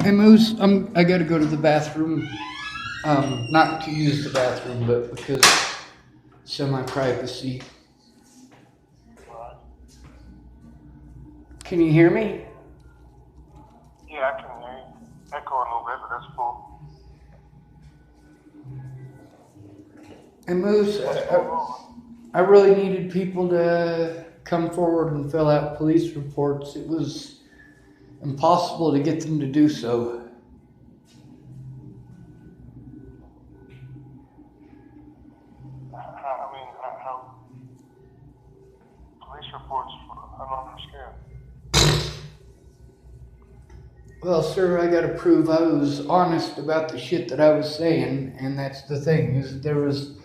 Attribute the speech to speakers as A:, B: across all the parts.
A: Hey Moose, I gotta go to the bathroom. Not to use the bathroom, but because semi-privacy.
B: Right.
A: Can you hear me?
B: Yeah, I can hear you. Echo a little bit, but that's cool.
A: Hey Moose,
B: What's going on?
A: I really needed people to come forward and fill out police reports. It was impossible to get them to do so.
B: How police reports for, I don't understand.
A: Well, sir, I gotta prove I was honest about the shit that I was saying, and that's the thing, is there was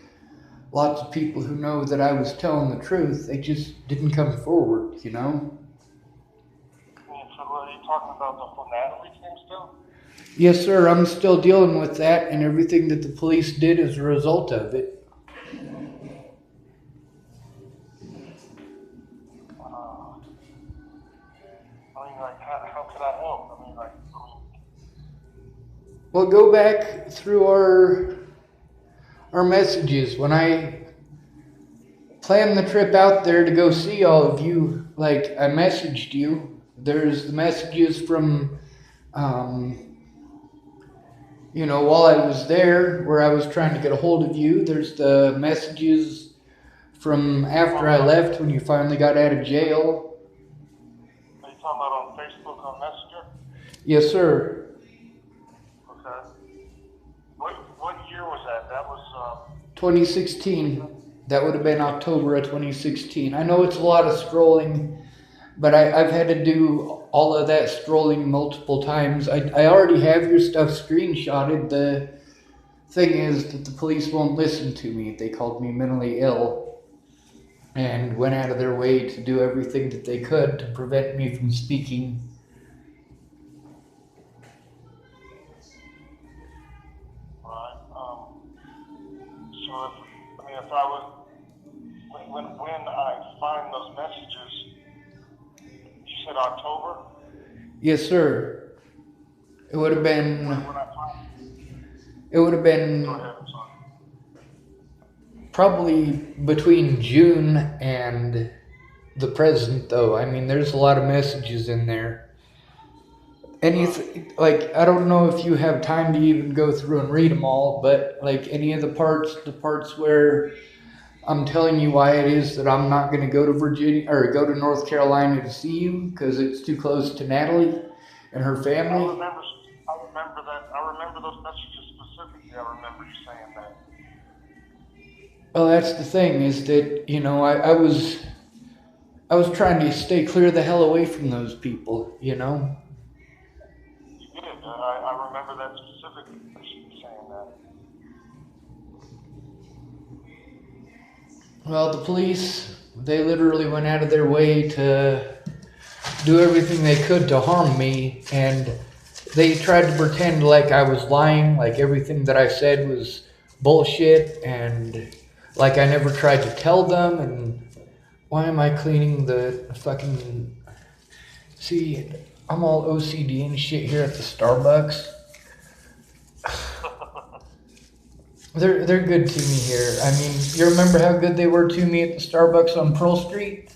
A: lots of people who know that I was telling the truth. They just didn't come forward, you know?
B: So are you talking about the whole Natalie thing still?
A: Yes, sir, I'm still dealing with that and everything that the police did as a result of it.
B: How can I help?
A: Well, go back through our messages. When I planned the trip out there to go see all of you, like I messaged you, there's the messages from, while I was there where I was trying to get a hold of you. There's the messages from after I left when you finally got out of jail.
B: Are you talking about on Facebook on Messenger?
A: Yes, sir.
B: Okay. What year was that? That was
A: 2016. That would have been October of 2016. I know it's a lot of scrolling, but I've had to do all of that scrolling multiple times. I already have your stuff screenshotted. The thing is that the police won't listen to me. They called me mentally ill and went out of their way to do everything that they could to prevent me from speaking.
B: right. If I was when I find those messages, you said October.
A: Yes, sir. It would have been.
B: When I find.
A: It would have been
B: Go ahead. I'm sorry.
A: probably between June and the present, though. I mean, there's a lot of messages in there. Like, I don't know if you have time to even go through and read them all, but like any of the parts where I'm telling you why it is that I'm not going to go to Virginia or go to North Carolina to see you because it's too close to Natalie and her family.
B: I remember that. I remember those messages specifically. I remember you saying that.
A: Well, that's the thing is that I was trying to stay clear the hell away from those people, you know.
B: You did. I remember that specifically. You saying that.
A: Well, the police, they literally went out of their way to do everything they could to harm me, and they tried to pretend like I was lying, like everything that I said was bullshit, and like I never tried to tell them. And why am I cleaning the fucking. See, I'm all OCD and shit here at the Starbucks. They're good to me here. I mean, you remember how good they were to me at the Starbucks on Pearl Street?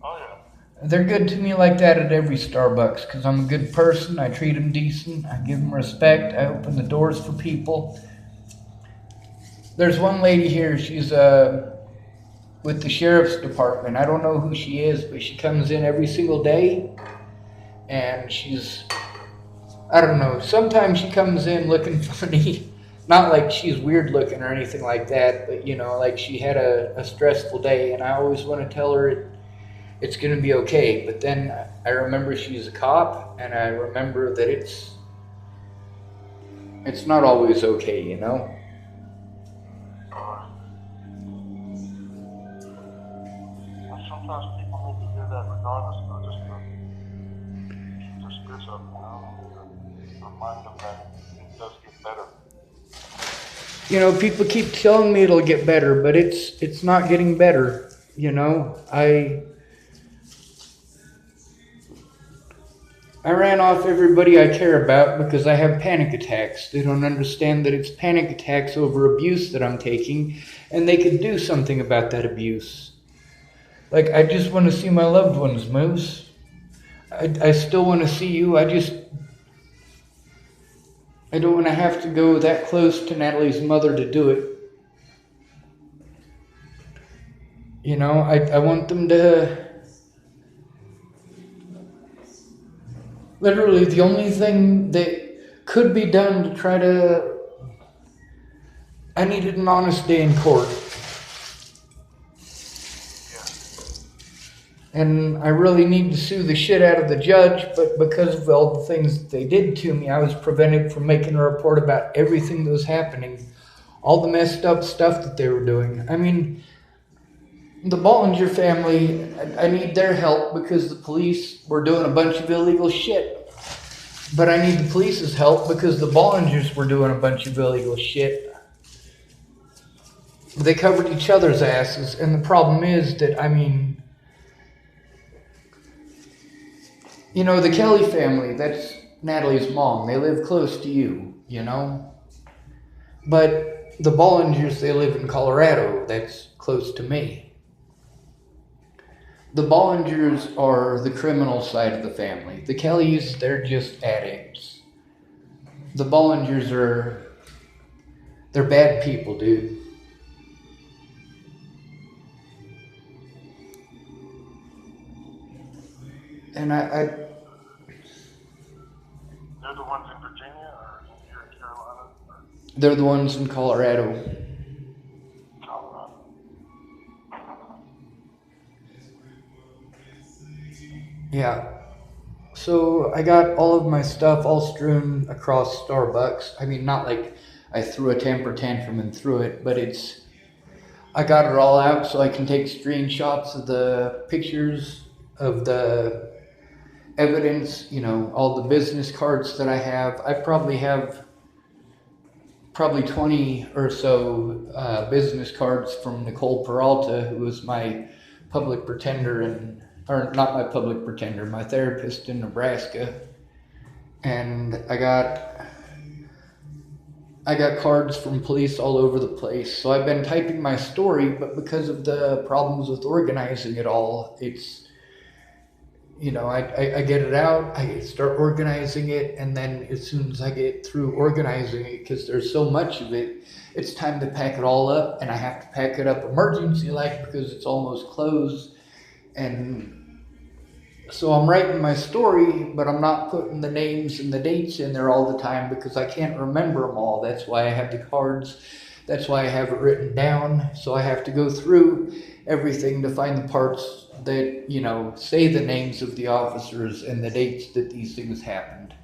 B: Oh yeah.
A: They're good to me like that at every Starbucks because I'm a good person. I treat them decent. I give them respect. I open the doors for people. There's one lady here. She's with the sheriff's department. I don't know who she is, but she comes in every single day, and I don't know. Sometimes she comes in looking funny. Not like she's weird looking or anything like that, but like she had a stressful day, and I always want to tell her it's going to be okay. But then I remember she's a cop, and I remember that it's not always okay, you know?
B: Sometimes people need to hear that regardless, but just to keep their spirits up, remind them that it does get better.
A: People keep telling me it'll get better, but it's not getting better, I ran off everybody I care about because I have panic attacks. They don't understand that it's panic attacks over abuse that I'm taking, and they could do something about that abuse. Like, I just want to see my loved ones, Moose. I still want to see you. I don't want to have to go that close to Natalie's mother to do it. You know, I want them to... Literally, the only thing that could be done to try to... I needed an honest day in court. And I really need to sue the shit out of the judge, but because of all the things that they did to me, I was prevented from making a report about everything that was happening. All the messed up stuff that they were doing. I mean, the Bollinger family, I need their help because the police were doing a bunch of illegal shit. But I need the police's help because the Bollingers were doing a bunch of illegal shit. They covered each other's asses, and the problem is that, I mean... You know, the Kelly family, that's Natalie's mom. They live close to you, you know? But the Bollingers, they live in Colorado. That's close to me. The Bollingers are the criminal side of the family. The Kellys, they're just addicts. The Bollingers they're bad people, dude. And
B: They're the ones in Virginia or here in Carolina? Or?
A: They're the ones in Colorado.
B: Colorado.
A: Yeah. So I got all of my stuff all strewn across Starbucks. I mean, not like I threw a temper tantrum and threw it, but I got it all out so I can take screenshots of the pictures of the evidence, you know, all the business cards that I have. I probably have 20 or so business cards from Nicole Peralta, who was my public pretender or not my public pretender, my therapist in Nebraska. And I got cards from police all over the place. So I've been typing my story, but because of the problems with organizing it all, it's, you know, I get it out, I start organizing it, and then as soon as I get through organizing it, because there's so much of it, it's time to pack it all up, and I have to pack it up emergency-like because it's almost closed. And so I'm writing my story, but I'm not putting the names and the dates in there all the time because I can't remember them all. That's why I have the cards. That's why I have it written down. So I have to go through everything to find the parts that, you know, say the names of the officers and the dates that these things happened.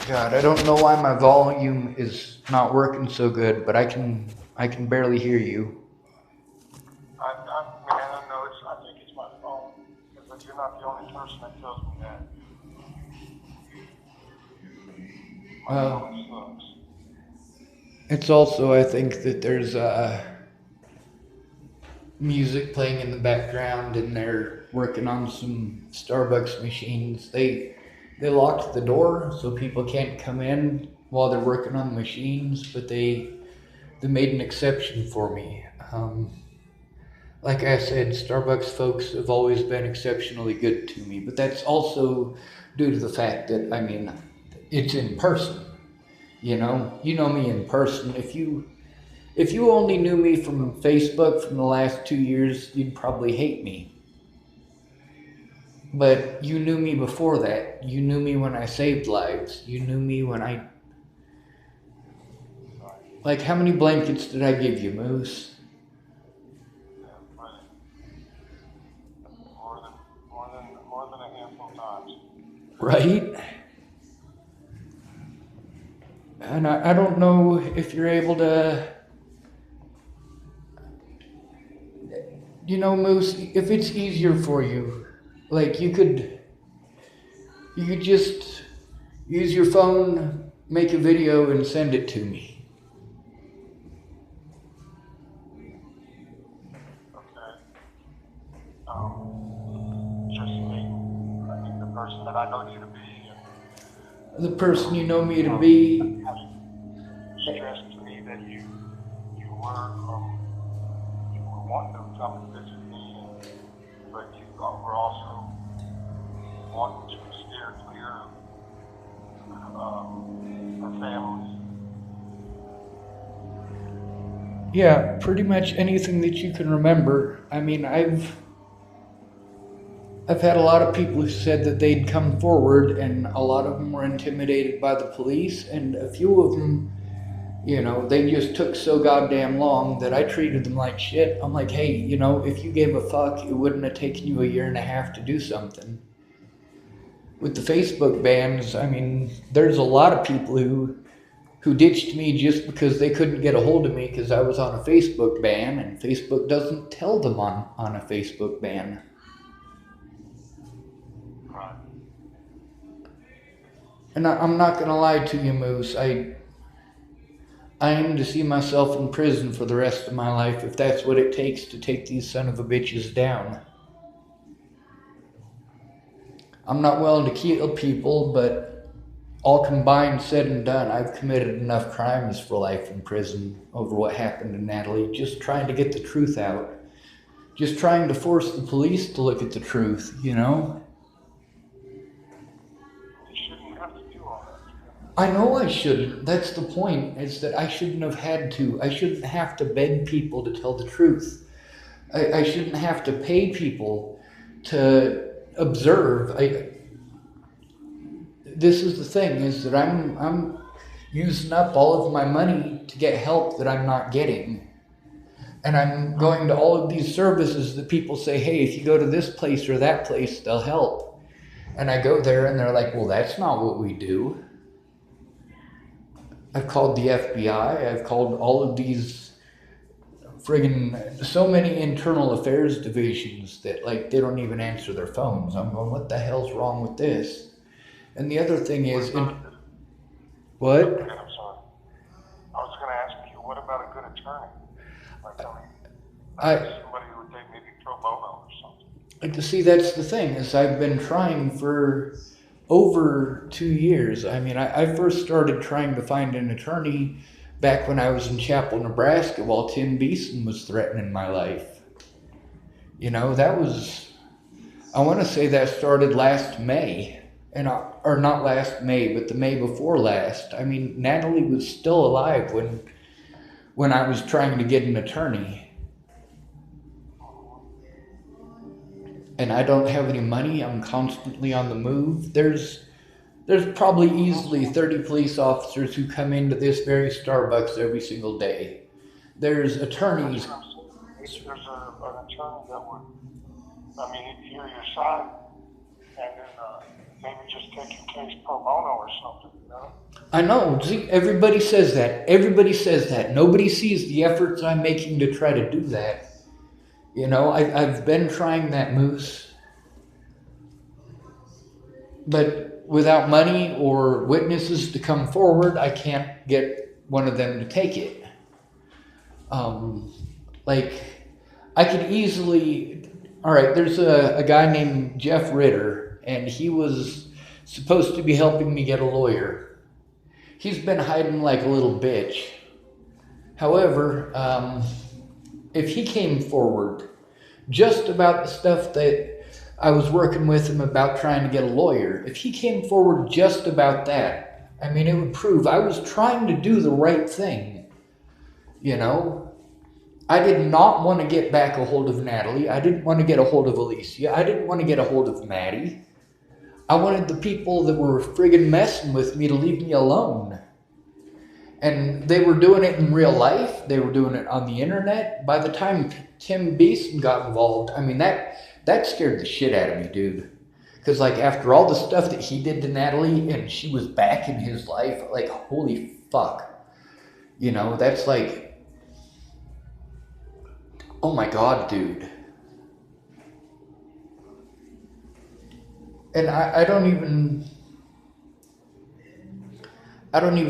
A: God, I don't know why my volume is not working so good, but I can barely hear you.
B: I think it's my phone, but you're not the only person that tells me that. My phone sucks.
A: It's also, I think that there's music playing in the background, and they're working on some Starbucks machines. They locked the door so people can't come in while they're working on the machines, but they made an exception for me. Like I said, Starbucks folks have always been exceptionally good to me, but that's also due to the fact that, I mean, it's in person. You know me in person. If you only knew me from Facebook from the last 2 years, you'd probably hate me. But you knew me before that. You knew me when I saved lives. You knew me when like, how many blankets did I give you, Moose?
B: More than a handful of times.
A: Right? And I don't know if you're able to, you know, Moose, if it's easier for you, like you could just use your phone, make a video, and send it to me.
B: Okay. just me. I mean, the person that I know you to be,
A: The person you know me to be,
B: stressed to me that you were wanting to come and visit me, but you were also wanting to steer clear of our families.
A: yeah, pretty much anything that you can remember. I mean, I've had a lot of people who said that they'd come forward, and a lot of them were intimidated by the police, and a few of them, you know, they just took so goddamn long that I treated them like shit. I'm like, hey, you know, if you gave a fuck, it wouldn't have taken you a year and a half to do something. With the Facebook bans, I mean, there's a lot of people who ditched me just because they couldn't get a hold of me because I was on a Facebook ban, and Facebook doesn't tell them on a Facebook ban.
B: Right.
A: And I'm not going to lie to you, Moose. I aim to see myself in prison for the rest of my life if that's what it takes to take these son of a bitches down. I'm not willing to kill people, but all combined, said and done, I've committed enough crimes for life in prison over what happened to Natalie, just trying to get the truth out. Just trying to force the police to look at the truth, you know?
B: You shouldn't have to do all that.
A: I know I shouldn't. That's the point, is that I shouldn't have had to. I shouldn't have to beg people to tell the truth. I shouldn't have to pay people to observe. This is the thing, is that I'm using up all of my money to get help that I'm not getting. And I'm going to all of these services that people say, hey, if you go to this place or that place, they'll help. And I go there and they're like, well, that's not what we do. I've called the FBI, I've called all of these friggin' so many internal affairs divisions that, like, they don't even answer their phones. I'm going, what the hell's wrong with this? And the other thing is, what?
B: Okay, I'm sorry. I was going to ask you, what about a good attorney? Like, somebody who would take maybe pro bono or something.
A: See, that's the thing, is I've been trying for over 2 years. I mean, I first started trying to find an attorney back when I was in Chapel, Nebraska, while Tim Beeson was threatening my life. You know, that was, I want to say that started last May. Or not last May, but the May before last. I mean, Natalie was still alive when I was trying to get an attorney. And I don't have any money. I'm constantly on the move. There's probably easily 30 police officers who come into this very Starbucks every single day. There's attorneys.
B: There's an attorney that would, I mean, hear your side and then maybe just take your case pro bono or something, you know?
A: I know. See, everybody says that. Everybody says that. Nobody sees the efforts I'm making to try to do that. You know, I've been trying that, Moose. But without money or witnesses to come forward, I can't get one of them to take it. Like, I could easily... Alright, there's a guy named Jeff Ritter, and he was supposed to be helping me get a lawyer. He's been hiding like a little bitch. However, if he came forward just about the stuff that I was working with him about trying to get a lawyer, if he came forward just about that, I mean, it would prove I was trying to do the right thing. You know? I did not want to get back a hold of Natalie. I didn't want to get a hold of Alicia. I didn't want to get a hold of Maddie. I wanted the people that were friggin' messing with me to leave me alone. And they were doing it in real life. They were doing it on the internet. By the time Tim Beeson got involved, I mean, that scared the shit out of me, dude. Because, like, after all the stuff that he did to Natalie and she was back in his life, like, holy fuck. You know, that's like, oh my God, dude. And I don't even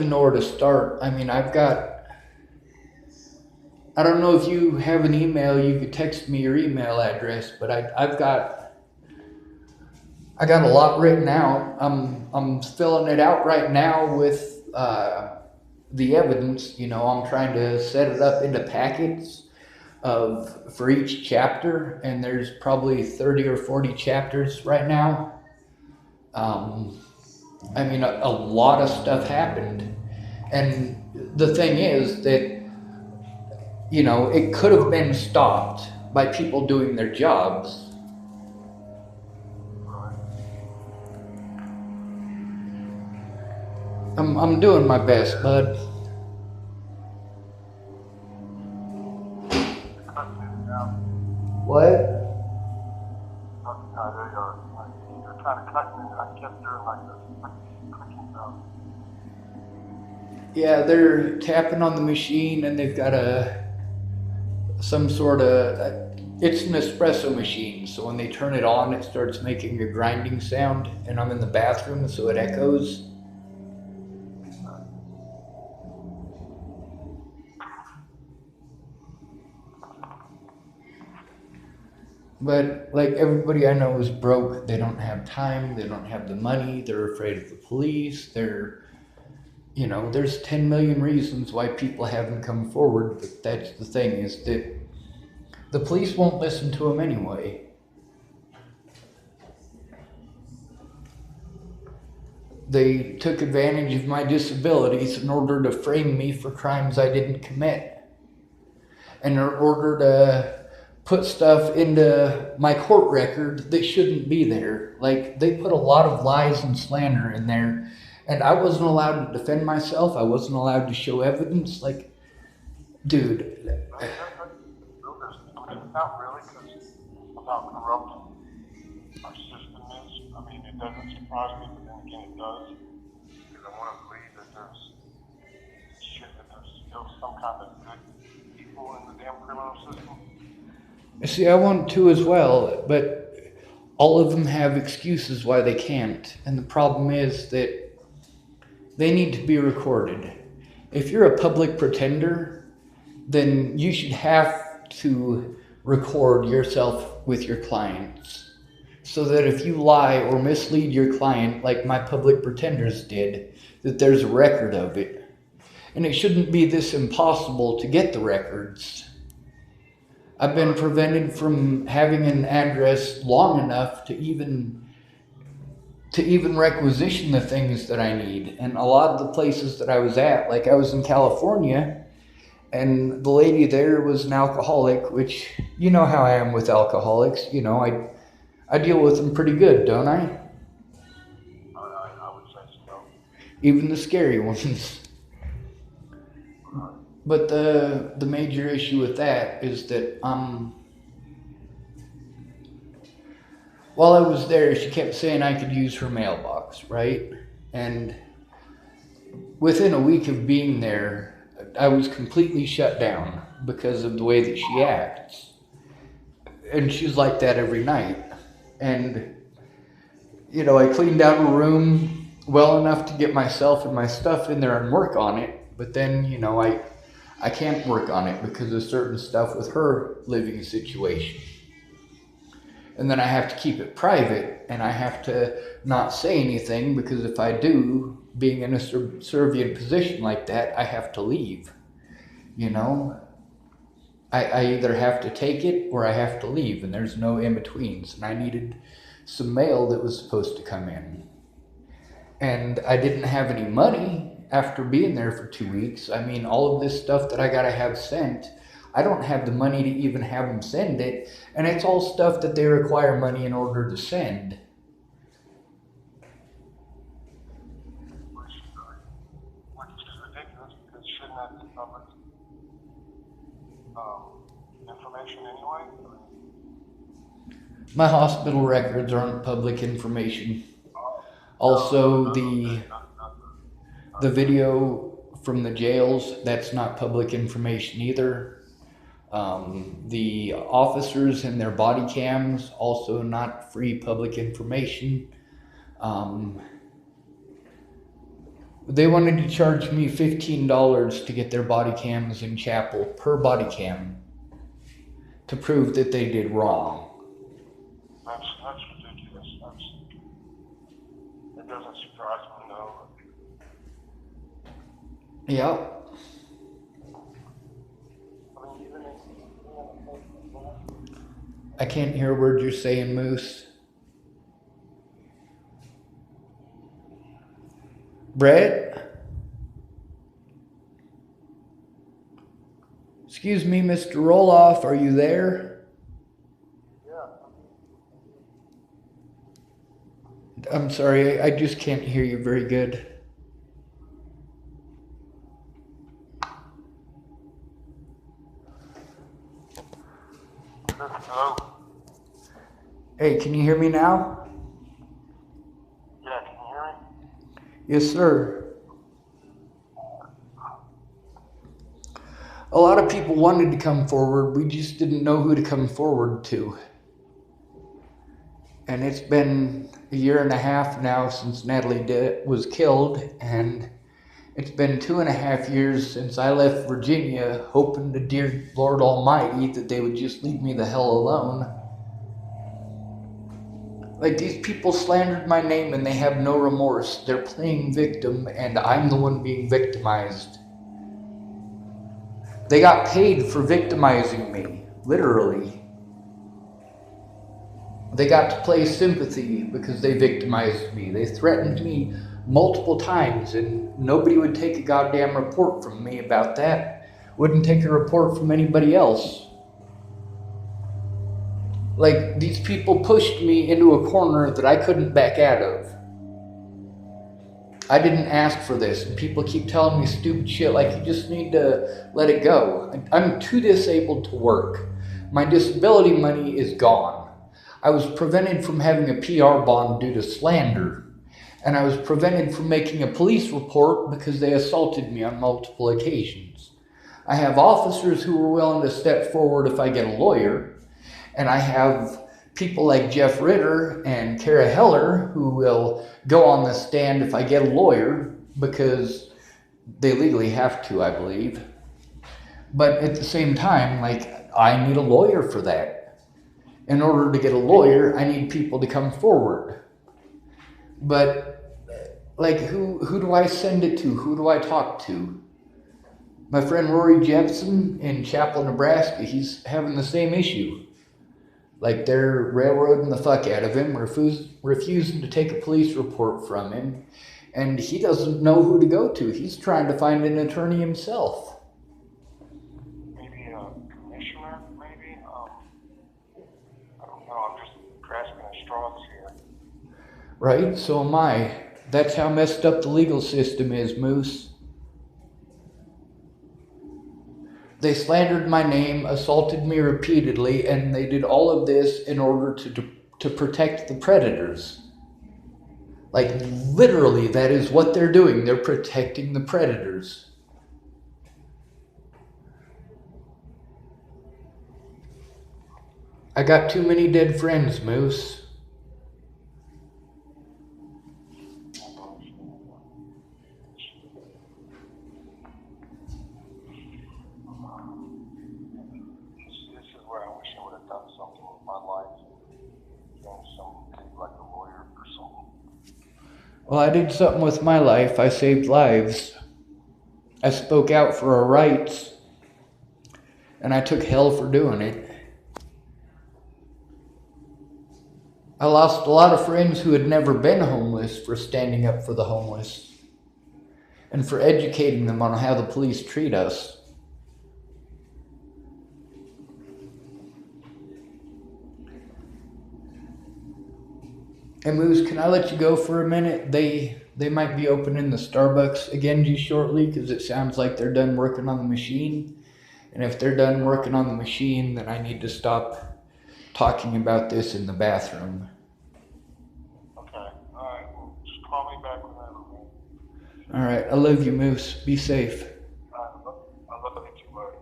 A: know where to start. I mean, I've got I don't know if you have an email. You could text me your email address, but I got a lot written out. I'm filling it out right now with the evidence. I'm trying to set it up into packets for each chapter, and there's probably 30 or 40 chapters right now. I mean, a lot of stuff happened, and the thing is that it could have been stopped by people doing their jobs. I'm doing my best, bud. What?
B: You're trying to cut me. I kept hearing like this clicking sound.
A: Yeah, they're tapping on the machine, and they've got some sort of. It's an espresso machine, so when they turn it on, it starts making a grinding sound, and I'm in the bathroom, so it echoes. But like everybody I know is broke. They don't have time. They don't have the money. They're afraid of the police. There's 10 million reasons why people haven't come forward. But that's the thing, is that the police won't listen to them anyway. They took advantage of my disabilities in order to frame me for crimes I didn't commit. And in order to put stuff into my court record that shouldn't be there. Like, they put a lot of lies and slander in there, and I wasn't allowed to defend myself. I wasn't allowed to show evidence. Like, dude.
B: It's not really, because of how corrupt our system is. I mean, it doesn't surprise me, but then again, it does. Because I want to believe that there's still some kind of good people in the damn criminal system.
A: See, I want to as well, but all of them have excuses why they can't. And the problem is that they need to be recorded. If you're a public pretender, then you should have to record yourself with your clients, so that if you lie or mislead your client like my public pretenders did, that there's a record of it. And it shouldn't be this impossible to get the records. I've been prevented from having an address long enough to even requisition the things that I need. And a lot of the places that I was at, like I was in California, and the lady there was an alcoholic, which you know how I am with alcoholics. I deal with them pretty good, don't I?
B: I would say so.
A: Even the scary ones. But the major issue with that is that while I was there, she kept saying I could use her mailbox, right? And within a week of being there, I was completely shut down because of the way that she acts. And she's like that every night. And, I cleaned out her room well enough to get myself and my stuff in there and work on it. But then, I can't work on it because of certain stuff with her living situation. And then I have to keep it private, and I have to not say anything, because if I do, being in a subservient position like that, I have to leave. I either have to take it or I have to leave, and there's no in-betweens. And I needed some mail that was supposed to come in. And I didn't have any money after being there for 2 weeks. I mean, all of this stuff that I gotta have sent, I don't have the money to even have them send it, and it's all stuff that they require money in order to send.
B: Which is ridiculous, because shouldn't that be public information anyway?
A: My hospital records aren't public information. Also, the video from the jails, that's not public information either. The officers and their body cams, also not free public information. They wanted to charge me $15 to get their body cams in chapel, per body cam, to prove that they did wrong.
B: That's ridiculous. It doesn't surprise me, though.
A: Yeah.
B: I mean, even if
A: I can't hear a word you're saying, Moose. Brett? Excuse me, Mr. Roloff, are you there?
B: yeah.
A: I'm sorry, I just can't hear you very good.
B: Hello?
A: Hey, can you hear me now?
B: Yeah, can you hear me?
A: Yes, sir. A lot of people wanted to come forward. We just didn't know who to come forward to. And it's been a year and a half now since Natalie was killed, and it's been 2.5 years since I left Virginia, hoping to dear Lord Almighty that they would just leave me the hell alone. Like, these people slandered my name and they have no remorse. They're playing victim, and I'm the one being victimized. They got paid for victimizing me, literally. They got to play sympathy because they victimized me. They threatened me multiple times, and nobody would take a goddamn report from me about that. Wouldn't take a report from anybody else. Like, these people pushed me into a corner that I couldn't back out of. I didn't ask for this, and people keep telling me stupid shit like you just need to let it go. I'm too disabled to work. My disability money is gone. I was prevented from having a PR bond due to slander, and I was prevented from making a police report because they assaulted me on multiple occasions. I have officers who are willing to step forward if I get a lawyer, and I have people like Jeff Ritter and Kara Heller who will go on the stand if I get a lawyer, because they legally have to, I believe. But at the same time, like, I need a lawyer for that. In order to get a lawyer, I need people to come forward. But, like, who do I send it to? Who do I talk to? My friend Rory Jepson in Chapel, Nebraska, he's having the same issue. Like, they're railroading the fuck out of him, refusing to take a police report from him, and he doesn't know who to go to. He's trying to find an attorney himself.
B: Maybe a commissioner, maybe? I don't know, I'm just grasping at straws here.
A: Right? So am I. That's how messed up the legal system is, Moose. They slandered my name, assaulted me repeatedly, and they did all of this in order to protect the predators. Like, literally, that is what they're doing. They're protecting the predators. I got too many dead friends, Moose. Well, I did something with my life. I saved lives. I spoke out for our rights. And I took hell for doing it. I lost a lot of friends who had never been homeless for standing up for the homeless. And for educating them on how the police treat us. Hey Moose, can I let you go for a minute? They might be opening the Starbucks again just shortly, because it sounds like they're done working on the machine. And if they're done working on the machine, then I need to stop talking about this in the bathroom.
B: Okay, alright, well, just call me back whenever, man.
A: Alright, I love you, Moose. Be safe.
B: I love you too, buddy.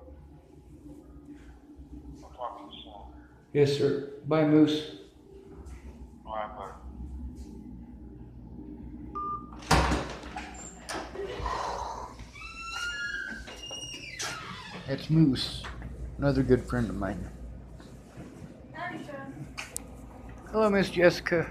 B: I'll talk to you soon.
A: Yes, sir. Bye, Moose.
B: Alright, buddy.
A: It's Moose, another good friend of mine.
C: Howdy, Sean.
A: Hello, Miss Jessica.